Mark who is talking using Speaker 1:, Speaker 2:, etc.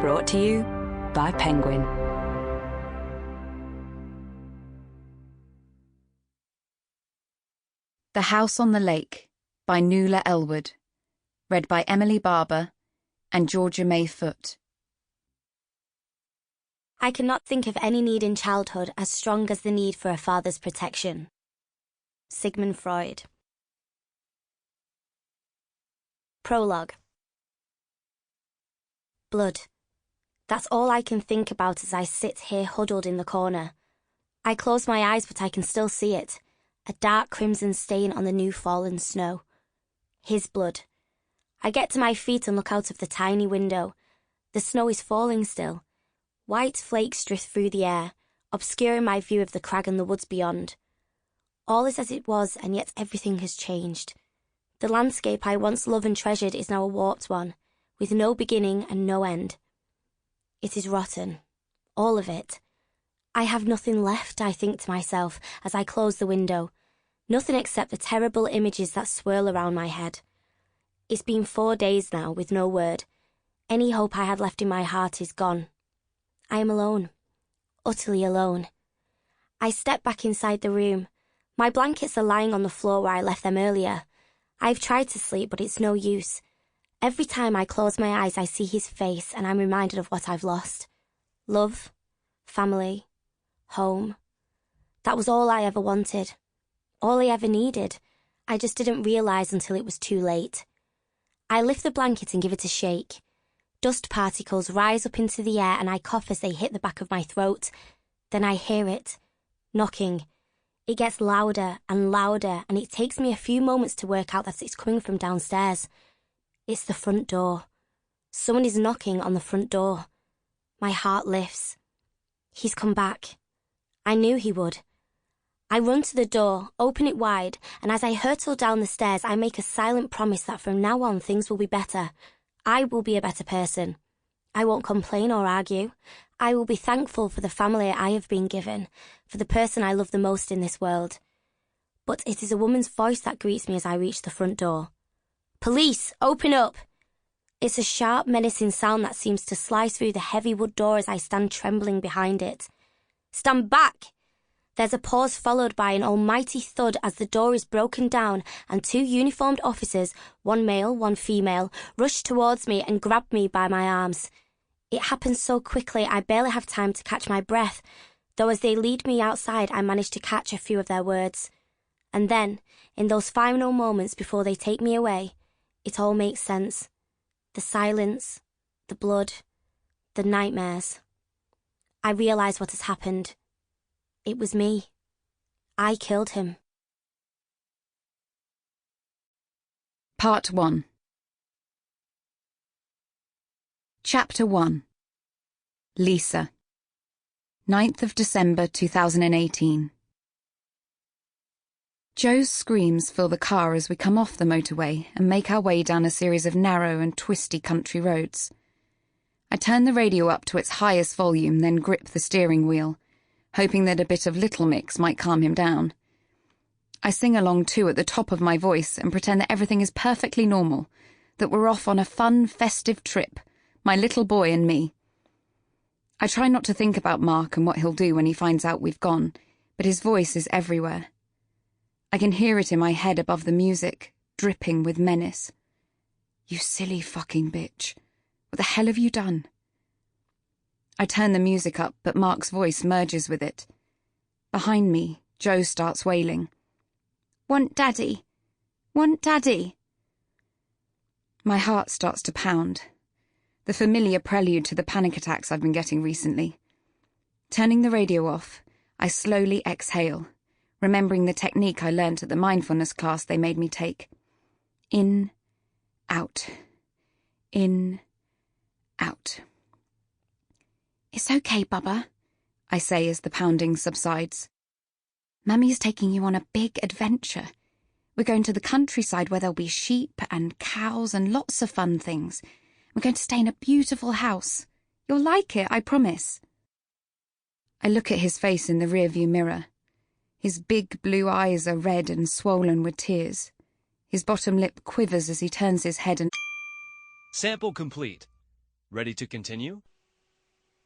Speaker 1: Brought to you by Penguin.
Speaker 2: The House on the Lake by Nuala Ellwood. Read by Emily Barber and Georgia May-Foote.
Speaker 3: I cannot think of any need in childhood as strong as the need for a father's protection. Sigmund Freud. Prologue. Blood. That's all I can think about as I sit here huddled in the corner. I close my eyes, but I can still see it. A dark crimson stain on the new fallen snow. His blood. I get to my feet and look out of the tiny window. The snow is falling still. White flakes drift through the air, obscuring my view of the crag and the woods beyond. All is as it was, and yet everything has changed. The landscape I once loved and treasured is now a warped one, with no beginning and no end. It is rotten. All of it. I have nothing left, I think to myself, as I close the window. Nothing except the terrible images that swirl around my head. It's been 4 days now, with no word. Any hope I had left in my heart is gone. I am alone. Utterly alone. I step back inside the room. My blankets are lying on the floor where I left them earlier. I've tried to sleep, but it's no use. Every time I close my eyes, I see his face, and I'm reminded of what I've lost. Love, family, home. That was all I ever wanted. All I ever needed. I just didn't realise until it was too late. I lift the blanket and give it a shake. Dust particles rise up into the air and I cough as they hit the back of my throat. Then I hear it. Knocking. It gets louder and louder, and it takes me a few moments to work out that it's coming from downstairs. It's the front door. Someone is knocking on the front door. My heart lifts. He's come back. I knew he would. I run to the door, open it wide, and as I hurtle down the stairs, I make a silent promise that from now on things will be better. I will be a better person. I won't complain or argue. I will be thankful for the family I have been given, for the person I love the most in this world. But it is a woman's voice that greets me as I reach the front door. Police, open up! It's a sharp, menacing sound that seems to slice through the heavy wood door as I stand trembling behind it. Stand back! There's a pause followed by an almighty thud as the door is broken down and 2 uniformed officers, one male, one female, rush towards me and grab me by my arms. It happens so quickly I barely have time to catch my breath, though as they lead me outside I manage to catch a few of their words. And then, in those final moments before they take me away, it all makes sense. The silence, the blood, the nightmares. I realise what has happened. It was me. I killed him.
Speaker 2: Part 1. Chapter 1. Lisa. 9th of December 2018. Joe's screams fill the car as we come off the motorway and make our way down a series of narrow and twisty country roads. I turn the radio up to its highest volume, then grip the steering wheel, hoping that a bit of Little Mix might calm him down. I sing along too at the top of my voice and pretend that everything is perfectly normal, that we're off on a fun, festive trip, my little boy and me. I try not to think about Mark and what he'll do when he finds out we've gone, but his voice is everywhere. I can hear it in my head above the music, dripping with menace. You silly fucking bitch. What the hell have you done? I turn the music up, but Mark's voice merges with it. Behind me, Joe starts wailing. Want Daddy? Want Daddy? My heart starts to pound. The familiar prelude to the panic attacks I've been getting recently. Turning the radio off, I slowly exhale, remembering the technique I learnt at the mindfulness class they made me take. In, out. In, out. It's okay, Bubba, I say as the pounding subsides. Mummy's taking you on a big adventure. We're going to the countryside where there'll be sheep and cows and lots of fun things. We're going to stay in a beautiful house. You'll like it, I promise. I look at his face in the rearview mirror. His big blue eyes are red and swollen with tears. His bottom lip quivers as he turns his head and...
Speaker 4: Sample complete. Ready to continue?